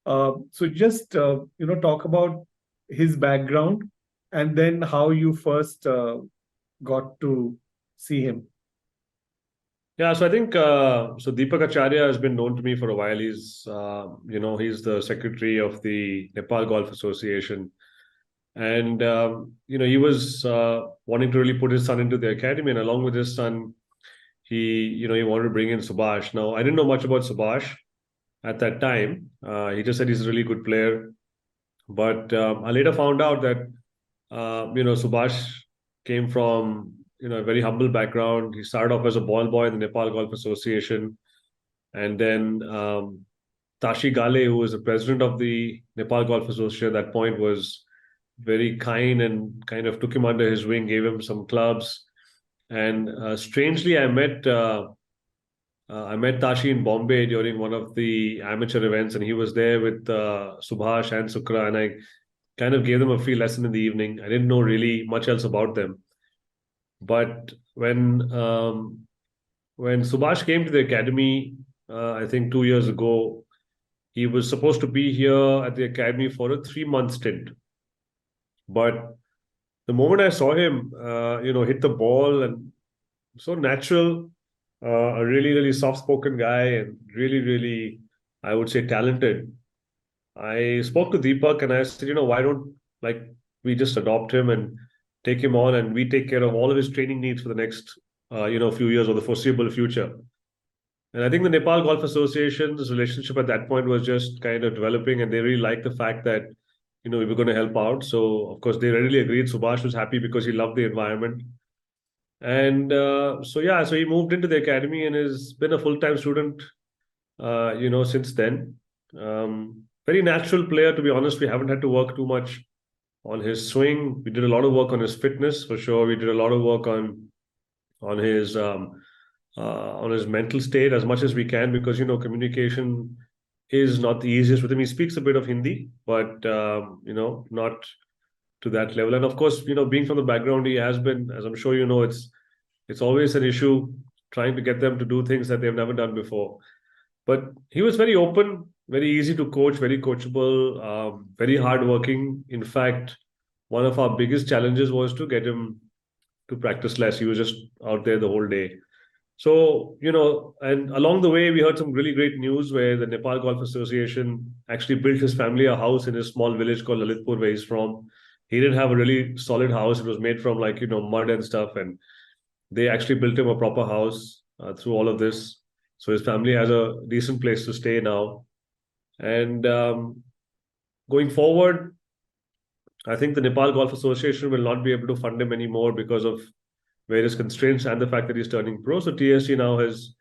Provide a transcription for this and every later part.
So just talk about his background and then how you first got to see him. Yeah, so I think so. Deepak Acharya has been known to me for a while. He's the secretary of the Nepal Golf Association, and he was wanting to really put his son into the academy, and along with his son, he wanted to bring in Subash. Now, I didn't know much about Subash at that time. He just said he's a really good player, but I later found out that Subash came from a very humble background. He started off as a ball boy in the Nepal Golf Association, and then Tashi Gale, who was the president of the Nepal Golf Association at that point, was very kind and kind of took him under his wing, gave him some clubs. And strangely, I met Tashi in Bombay during one of the amateur events, and he was there with Subhash and Sukra, and I kind of gave them a free lesson in the evening. I didn't know really much else about them, but when Subhash came to the academy, I think 2 years ago, he was supposed to be here at the academy for a 3 month stint. But the moment I saw him, hit the ball and so natural, a really, really soft spoken guy and really, really, I would say, talented. I spoke to Deepak and I said, why don't like we just adopt him and take him on and we take care of all of his training needs for the next, few years or the foreseeable future. And I think the Nepal Golf Association's relationship at that point was just kind of developing, and they really liked the fact that we were going to help out. So of course they readily agreed. Subhash was happy because he loved the environment, and so yeah, so he moved into the academy and has been a full time student, since then. Very natural player, to be honest. We haven't had to work too much on his swing. We did a lot of work on his fitness for sure. We did a lot of work on his on his mental state as much as we can, because communication is not the easiest with him. He speaks a bit of Hindi, but not to that level. And of course, being from the background he has been, as I'm sure it's always an issue trying to get them to do things that they've never done before. But he was very open, very easy to coach, very coachable, very hardworking. In fact, one of our biggest challenges was to get him to practice less. He was just out there the whole day. So, and along the way, we heard some really great news where the Nepal Golf Association actually built his family a house in a small village called Lalitpur, where he's from. He didn't have a really solid house. It was made from mud and stuff. And they actually built him a proper house through all of this. So his family has a decent place to stay now. And going forward, I think the Nepal Golf Association will not be able to fund him anymore because of various constraints and the fact that he's turning pro. So TSG now has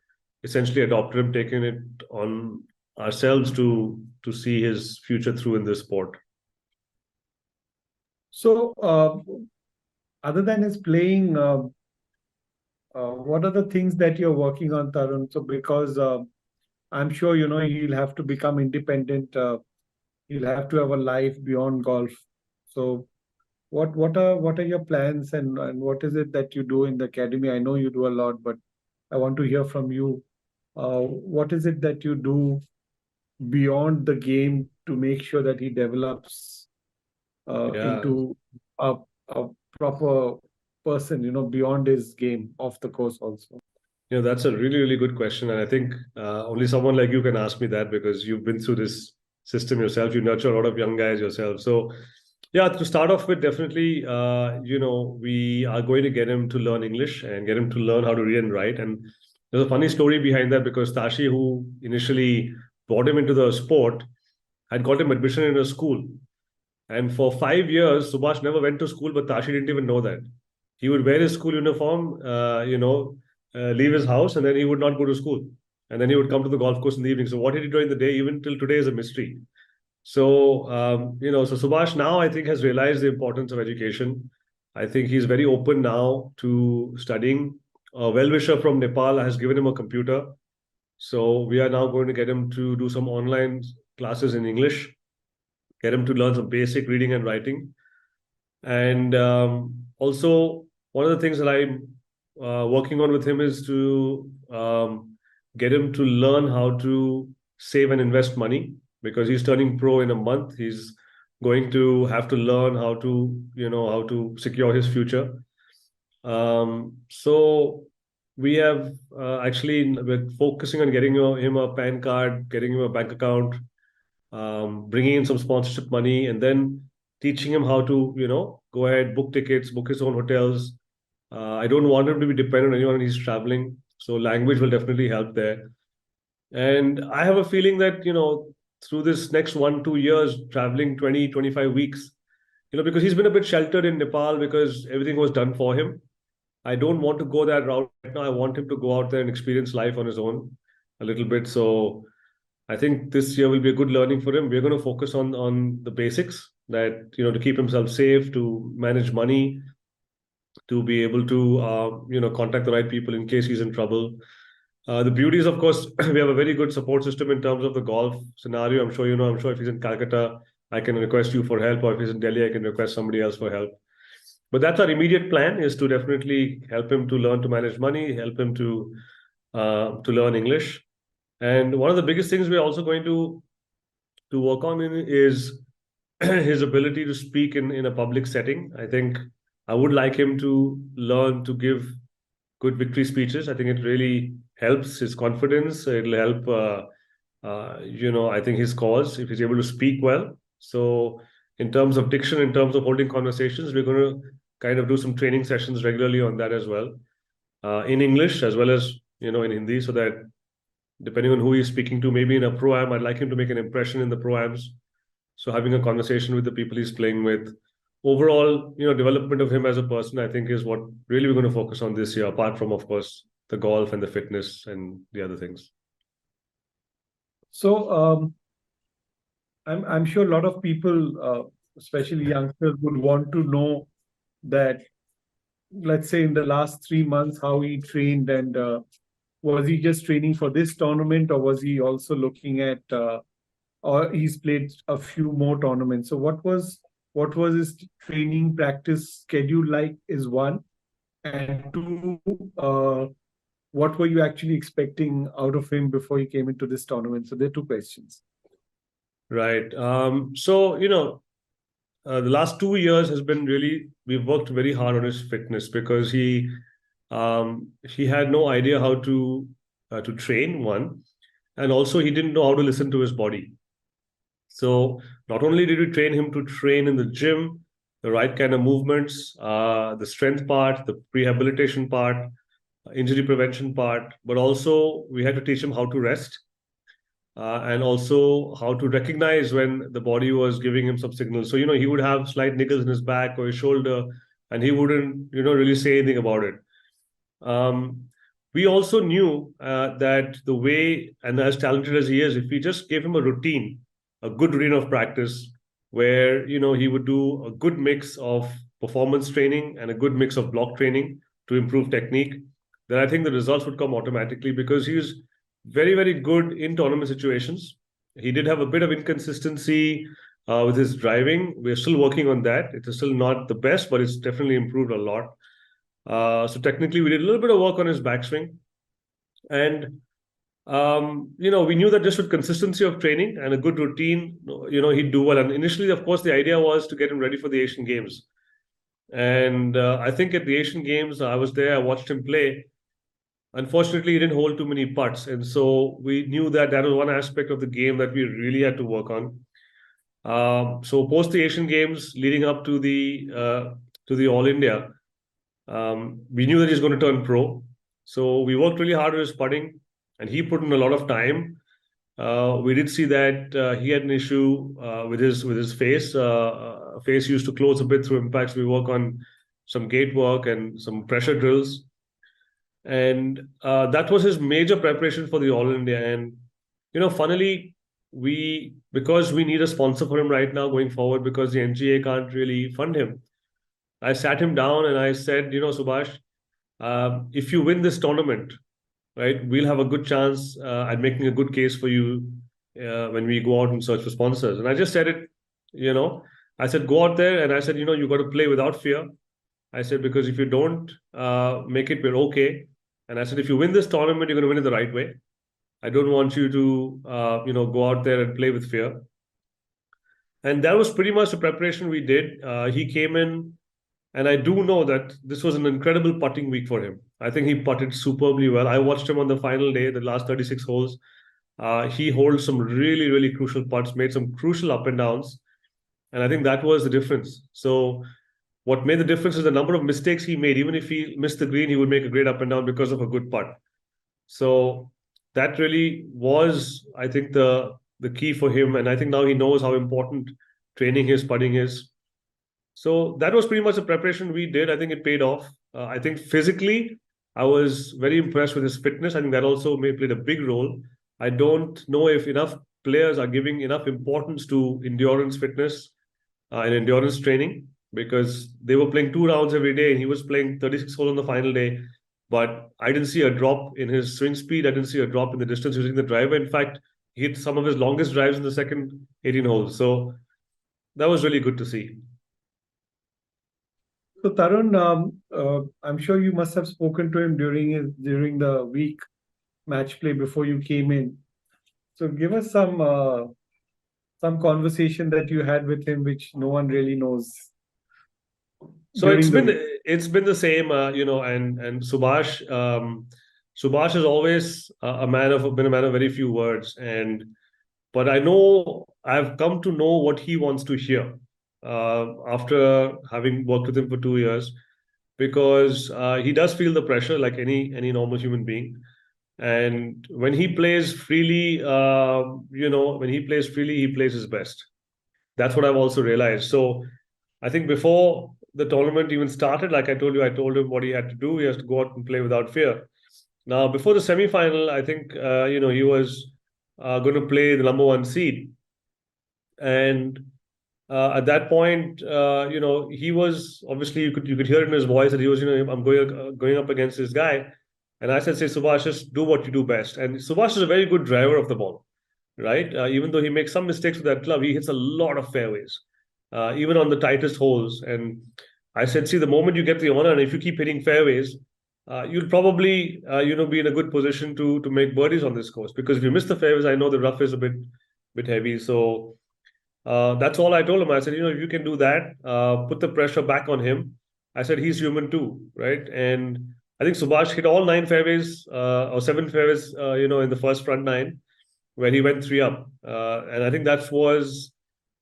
essentially adopted him, taken it on ourselves to see his future through in this sport. So, other than his playing, what are the things that you're working on, Tarun? So, because I'm sure he'll have to become independent. He'll have to have a life beyond golf. So, what are your plans, and what is it that you do in the academy? I know you do a lot, but I want to hear from you. What is it that you do beyond the game to make sure that he develops Yeah. into a proper person, beyond his game, off the course also? That's a really, really good question. And I think only someone like you can ask me that, because you've been through this system yourself. You nurture a lot of young guys yourself. So, yeah, to start off with, definitely, we are going to get him to learn English and get him to learn how to read and write. And there's a funny story behind that, because Tashi, who initially brought him into the sport, had got him admission in a school. And for 5 years, Subhash never went to school, but Tashi didn't even know that. He would wear his school uniform, leave his house, and then he would not go to school. And then he would come to the golf course in the evening. So what did he do in the day, even till today, is a mystery. So, so Subhash now, I think, has realized the importance of education. I think he's very open now to studying. A well-wisher from Nepal has given him a computer. So we are now going to get him to do some online classes in English, get him to learn some basic reading and writing. And also, one of the things that I'm working on with him is to get him to learn how to save and invest money. because he's turning pro in a month. He's going to have to learn how to, how to secure his future. So we have actually we're focusing on getting him a PAN card, getting him a bank account, bringing in some sponsorship money, and then teaching him how to, go ahead, book tickets, book his own hotels. I don't want him to be dependent on anyone when he's traveling. So language will definitely help there. And I have a feeling that, through this next 1, 2 years, traveling 20, 25 weeks, because he's been a bit sheltered in Nepal because everything was done for him. I don't want to go that route right now. I want him to go out there and experience life on his own a little bit. So I think this year will be a good learning for him. We're going to focus on the basics, that to keep himself safe, to manage money, to be able to contact the right people in case he's in trouble. The beauty is, of course, we have a very good support system in terms of the golf scenario. I'm sure you know. I'm sure if he's in Calcutta, I can request you for help, or if he's in Delhi, I can request somebody else for help. But that's our immediate plan: is to definitely help him to learn to manage money, help him to learn English. And one of the biggest things we're also going to work on is his ability to speak in a public setting. I think I would like him to learn to give good victory speeches. I think it really helps his confidence. It'll help, I think his cause if he's able to speak well. So, in terms of diction, in terms of holding conversations, we're going to kind of do some training sessions regularly on that as well, in English as well as in Hindi, so that depending on who he's speaking to, maybe in a pro-am, I'd like him to make an impression in the pro-ams. So having a conversation with the people he's playing with, overall, development of him as a person, I think is what really we're going to focus on this year, apart from, of course, the golf and the fitness and the other things. So I'm sure a lot of people, especially youngsters, would want to know that, let's say, in the last 3 months, how he trained, and was he just training for this tournament, or was he also looking at, or he's played a few more tournaments? So what was his training practice schedule like, is one, and two, what were you actually expecting out of him before he came into this tournament? So there are two questions. Right. So, the last 2 years has been really, we've worked very hard on his fitness, because he had no idea how to train, one, and also he didn't know how to listen to his body. So not only did we train him to train in the gym, the right kind of movements, the strength part, the rehabilitation part, injury prevention part, but also we had to teach him how to rest, and also how to recognize when the body was giving him some signals. So, he would have slight niggles in his back or his shoulder, and he wouldn't, really say anything about it. We also knew that the way, and as talented as he is, if we just gave him a routine, a good routine of practice, where he would do a good mix of performance training and a good mix of block training to improve technique, then I think the results would come automatically, because he's very, very good in tournament situations. He did have a bit of inconsistency with his driving. We're still working on that. It's still not the best, but it's definitely improved a lot. So technically, we did a little bit of work on his backswing, and we knew that just with consistency of training and a good routine, he'd do well. And initially, of course, the idea was to get him ready for the Asian Games. And I think at the Asian Games, I was there, I watched him play. Unfortunately, he didn't hold too many putts, and so we knew that that was one aspect of the game that we really had to work on. So post the Asian Games, leading up to the All India, we knew that he's going to turn pro. So we worked really hard on his putting, and he put in a lot of time. We did see that he had an issue with his face. Face used to close a bit through impacts. We work on some gate work and some pressure drills, and that was his major preparation for the All India. And funnily, because we need a sponsor for him right now going forward, because the NGA can't really fund him, I sat him down and I said, Subash, if you win this tournament, right, we'll have a good chance at making a good case for you when we go out and search for sponsors. And I just said it, I said, go out there, and I said, you got to play without fear. I said, because if you don't make it, we're okay. And I said, if you win this tournament, you're going to win it the right way. I don't want you to, go out there and play with fear. And that was pretty much the preparation we did. He came in, and I do know that this was an incredible putting week for him. I think he putted superbly well. I watched him on the final day, the last 36 holes. He holds some really, really crucial putts, made some crucial up and downs. And I think that was the difference. So, what made the difference is the number of mistakes he made. Even if he missed the green, he would make a great up and down because of a good putt. So, that really was, I think, the key for him. And I think now he knows how important training his putting is. So that was pretty much the preparation we did. I think it paid off. I think physically, I was very impressed with his fitness. I think that also may played a big role. I don't know if enough players are giving enough importance to endurance fitness and endurance training, because they were playing 2 rounds every day and he was playing 36 holes on the final day. But I didn't see a drop in his swing speed. I didn't see a drop in the distance using the driver. In fact, he hit some of his longest drives in the second 18 holes. So that was really good to see. So Tarun, I'm sure you must have spoken to him during the week match play before you came in. So give us some conversation that you had with him, which no one really knows So during the week. it's been the same, and Subash is always a man of been a man of very few words, and but I know I've come to know what he wants to hear after having worked with him for 2 years, because he does feel the pressure like any normal human being, and when he plays freely, he plays his best. That's what I've also realized. So I think before the tournament even started, like I told you, I told him what he had to do. He has to go out and play without fear. Now, before the semi-final, I think he was going to play the number one seed, and at that point, he was obviously you could hear it in his voice that he was, I'm going up against this guy, and I said, say Subhash, just do what you do best. And Subhash is a very good driver of the ball, right? Even though he makes some mistakes with that club, he hits a lot of fairways, even on the tightest holes. And I said, see, the moment you get the honor, and if you keep hitting fairways, you'll probably, be in a good position to make birdies on this course. Because if you miss the fairways, I know the rough is a bit heavy. So that's all I told him. I said, if you can do that, put the pressure back on him. I said, he's human too, right? And I think Subhash hit all 9 fairways or 7 fairways, in the first front nine, where he went three up. And I think that was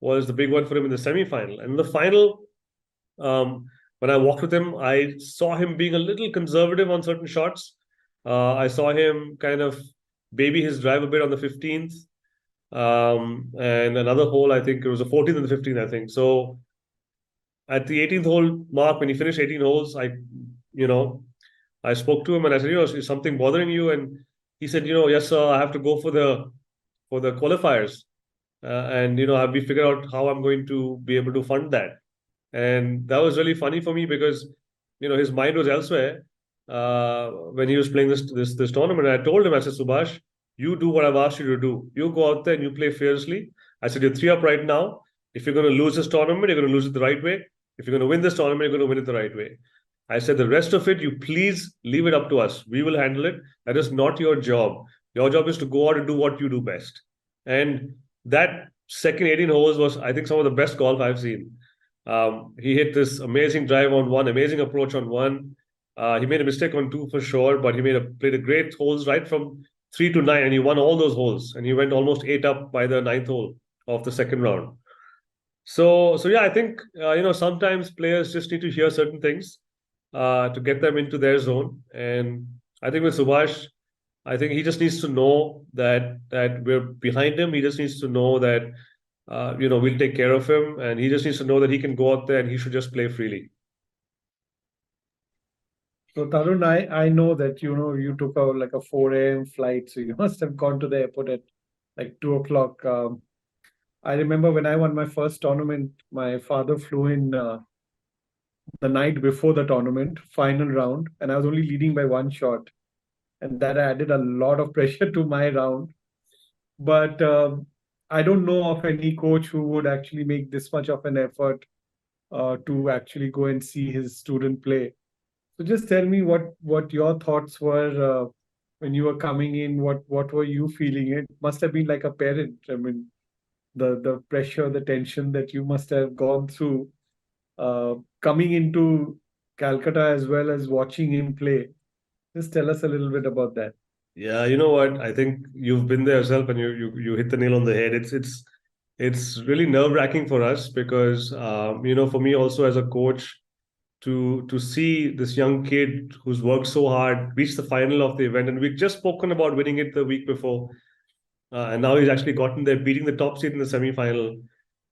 the big one for him in the semi-final. And in the final, when I walked with him, I saw him being a little conservative on certain shots. I saw him kind of baby his drive a bit on the 15th. And another hole, I think it was the 14th and the 15th, I think. So at the 18th hole mark, when he finished 18 holes, I spoke to him and I said, is something bothering you? And he said, yes, sir, I have to go for the qualifiers. And have we figured out how I'm going to be able to fund that? And that was really funny for me because his mind was elsewhere when he was playing this tournament. And I told him, I said, Subhash, you do what I've asked you to do. You go out there and you play fiercely. I said, you're three up right now. If you're going to lose this tournament, you're going to lose it the right way. If you're going to win this tournament, you're going to win it the right way. I said, the rest of it, you please leave it up to us. We will handle it. That is not your job. Your job is to go out and do what you do best. And that second 18 holes was, I think, some of the best golf I've seen. He hit this amazing drive on one, amazing approach on one. He made a mistake on two for sure, but he played a great holes right from 3 to 9, and he won all those holes. And he went almost 8 up by the ninth hole of the second round. So yeah, I think sometimes players just need to hear certain things to get them into their zone. And I think with Subhash, I think he just needs to know that we're behind him. He just needs to know that we'll take care of him, and he just needs to know that he can go out there and he should just play freely. So Tarun, I know that you took a 4 a.m. flight, so you must have gone to the airport at like 2 o'clock. I remember when I won my first tournament, my father flew in the night before the tournament, final round, and I was only leading by one shot, and that added a lot of pressure to my round. But I don't know of any coach who would actually make this much of an effort to actually go and see his student play. So just tell me what your thoughts were when you were coming in? What were you feeling? It must have been like a parent. I mean, the pressure, the tension that you must have gone through coming into Calcutta as well as watching him play. Just tell us a little bit about that. Yeah, you know what? I think you've been there yourself, and you hit the nail on the head. It's really nerve-wracking for us because for me also as a coach to see this young kid who's worked so hard reach the final of the event, and we've just spoken about winning it the week before, and now he's actually gotten there, beating the top seed in the semi-final.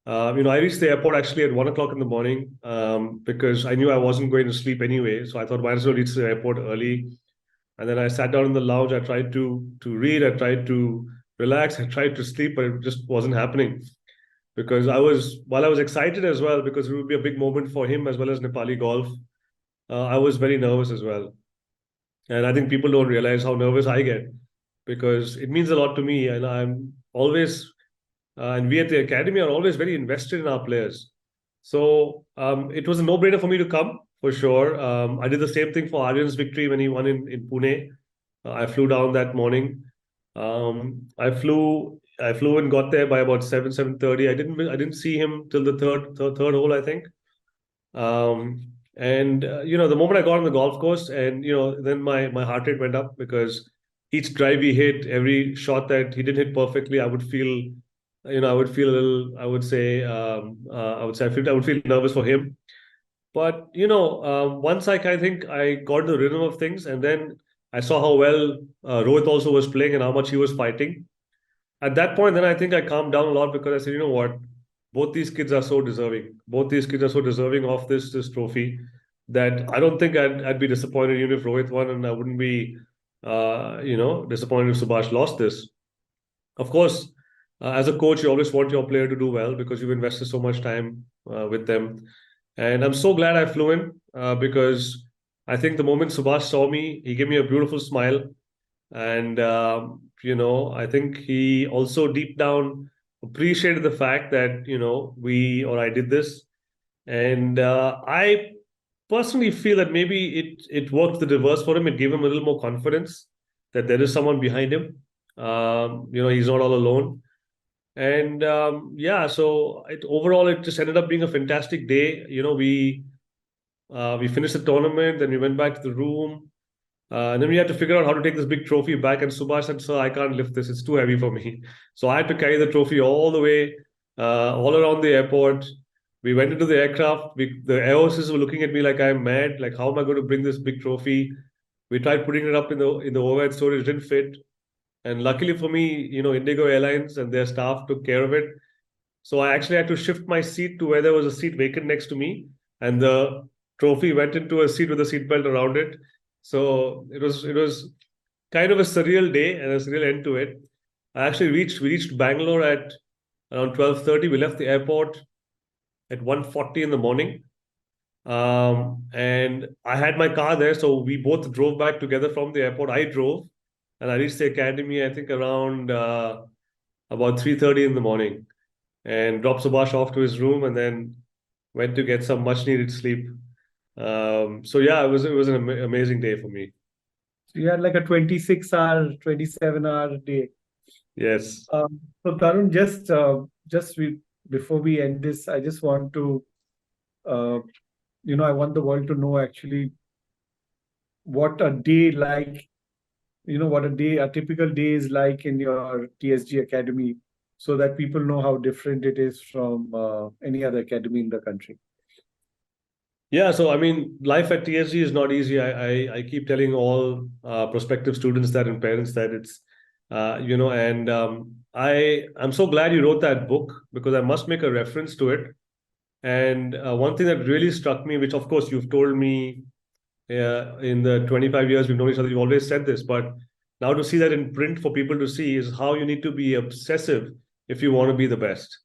I reached the airport actually at 1 o'clock in the morning because I knew I wasn't going to sleep anyway, so I thought might as well reach the airport early. And then I sat down in the lounge. I tried to read. I tried to relax. I tried to sleep, but it just wasn't happening because while I was excited as well because it would be a big moment for him as well as Nepali golf. I was very nervous as well, and I think people don't realize how nervous I get because it means a lot to me, and I'm always and we at the academy are always very invested in our players. So it was a no-brainer for me to come for sure. I did the same thing for Aryan's victory when he won in Pune. I flew down that morning. I flew and got there by about 7:30. I didn't see him till the third hole, I think. And the moment I got on the golf course, and then my heart rate went up because each drive he hit, every shot that he didn't hit perfectly, I would feel a little. I would feel nervous for him. But once I think I got the rhythm of things, and then I saw how well Rohit also was playing and how much he was fighting. At that point, then I think I calmed down a lot because I said, you know what, both these kids are so deserving. Both these kids are so deserving of this trophy that I don't think I'd be disappointed even if Rohit won, and I wouldn't be disappointed if Subhash lost this. Of course, as a coach, you always want your player to do well because you've invested so much time with them. And I'm so glad I flew in because I think the moment Subhash saw me, he gave me a beautiful smile. And, I think he also deep down appreciated the fact that, we or I did this. And I personally feel that maybe it worked the reverse for him. It gave him a little more confidence that there is someone behind him. He's not all alone. And yeah, so overall, it just ended up being a fantastic day. We finished the tournament, then we went back to the room, and then we had to figure out how to take this big trophy back. And Subhash said, "Sir, I can't lift this; it's too heavy for me." So I had to carry the trophy all the way, all around the airport. We went into the aircraft. The air hostesses were looking at me like I'm mad. Like, how am I going to bring this big trophy? We tried putting it up in the overhead storage, didn't fit. And luckily for me, Indigo Airlines and their staff took care of it. So I actually had to shift my seat to where there was a seat vacant next to me, and the trophy went into a seat with a seatbelt around it. So it was kind of a surreal day and a surreal end to it. We reached Bangalore at around 12:30. We left the airport at 1:40 in the morning. And I had my car there, so we both drove back together from the airport. I drove, and I reached the academy, I think around about 3:30 in the morning, and dropped Subhash off to his room, and then went to get some much needed sleep. So yeah, it was an amazing day for me. So you had like a 26-hour, 27-hour day. Yes. So Tarun, before we end this, I just want to, uh, I want the world to know actually what a day like, a typical day is like in your TSG academy, so that people know how different it is from any other academy in the country. Yeah, so I mean, life at TSG is not easy. I keep telling all prospective students that and parents that and I'm so glad you wrote that book because I must make a reference to it. And one thing that really struck me, which of course you've told me in the 25 years we've known each other, you've always said this, but now to see that in print for people to see is how you need to be obsessive if you want to be the best.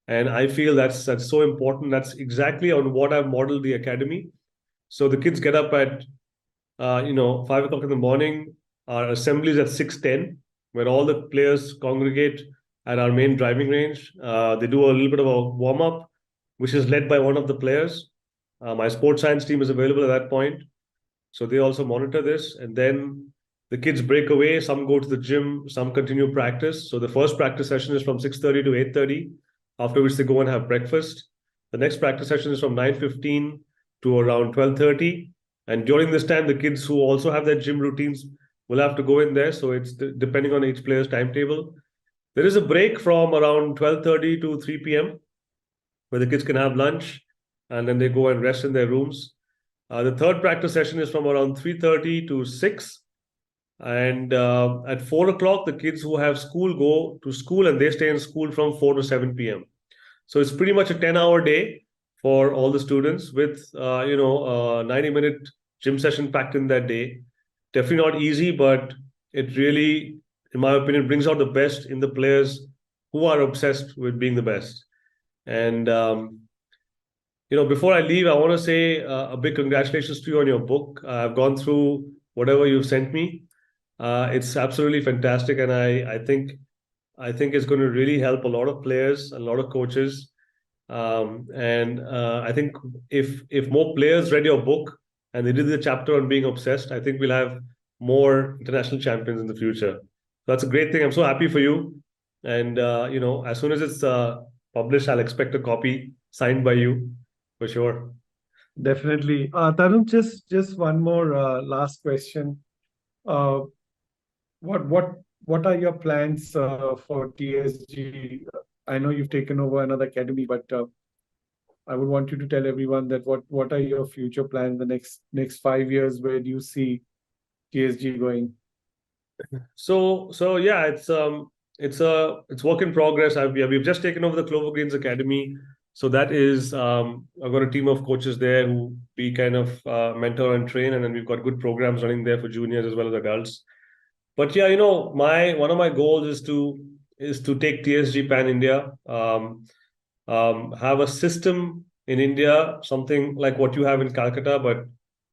And I feel that's so important. That's exactly on what I've modeled the academy. So the kids get up at 5 o'clock in the morning. Our assembly is at 6:10, where all the players congregate at our main driving range. They do a little bit of a warm up, which is led by one of the players. My sports science team is available at that point, so they also monitor this. And then the kids break away. Some go to the gym, some continue practice. So the first practice session is from 6:30 to 8:30, after which they go and have breakfast. The next practice session is from 9:15 to around 12:30. And during this time, the kids who also have their gym routines will have to go in there. So it's depending on each player's timetable. There is a break from around 12:30 to 3 p.m. where the kids can have lunch and then they go and rest in their rooms. The third practice session is from around 3:30 to 6. And at 4 o'clock, the kids who have school go to school and they stay in school from 4 to 7 p.m. So it's pretty much a 10-hour day for all the students with, 90-minute gym session packed in that day. Definitely not easy, but it really, in my opinion, brings out the best in the players who are obsessed with being the best. And, before I leave, I want to say a big congratulations to you on your book. I've gone through whatever you've sent me. It's absolutely fantastic, and I think it's going to really help a lot of players, a lot of coaches, and I think if more players read your book and they did the chapter on being obsessed, I think we'll have more international champions in the future. That's a great thing. I'm so happy for you, and as soon as it's published, I'll expect a copy signed by you for sure. Definitely. Tarun, just one more last question. Uh, what are your plans for TSG? I know you've taken over another academy, but I would want you to tell everyone that what are your future plans the next 5 years? Where do you see TSG going? So yeah, it's work in progress. We've just taken over the Clover Greens Academy. So that is, I've got a team of coaches there who we kind of mentor and train, and then we've got good programs running there for juniors as well as adults. But yeah, my one of my goals is to take TSG pan India, have a system in India, something like what you have in Calcutta,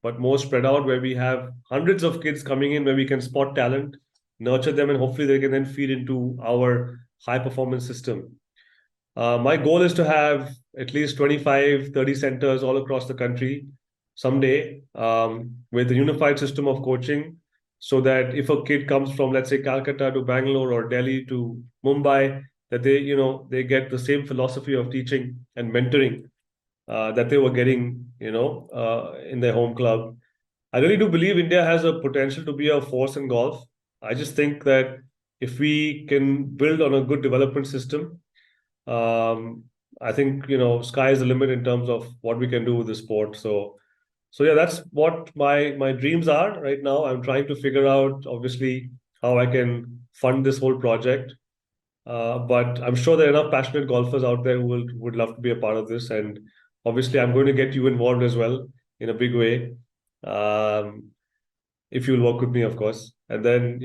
but more spread out, where we have hundreds of kids coming in, where we can spot talent, nurture them, and hopefully they can then feed into our high performance system. My goal is to have at least 25, 30 centers all across the country someday, with a unified system of coaching, so that if a kid comes from, let's say, Calcutta to Bangalore or Delhi to Mumbai, that they get the same philosophy of teaching and mentoring that they were getting, in their home club. I really do believe India has a potential to be a force in golf. I just think that if we can build on a good development system, I think sky is the limit in terms of what we can do with the sport. So yeah, that's what my dreams are right now. I'm trying to figure out, obviously, how I can fund this whole project. But I'm sure there are enough passionate golfers out there who would love to be a part of this. And obviously, I'm going to get you involved as well in a big way. Um, if you'll work with me, of course. And then,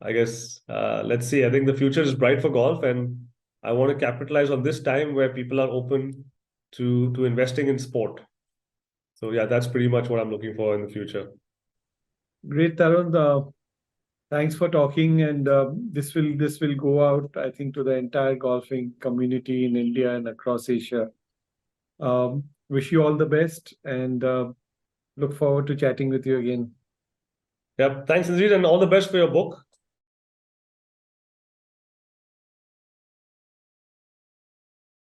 I guess, let's see. I think the future is bright for golf, and I want to capitalize on this time where people are open to investing in sport. So yeah, that's pretty much what I'm looking for in the future. Great, Tarun. Thanks for talking, and this will go out, I think, to the entire golfing community in India and across Asia. Wish you all the best, and look forward to chatting with you again. Yeah, thanks, Indeed, and all the best for your book.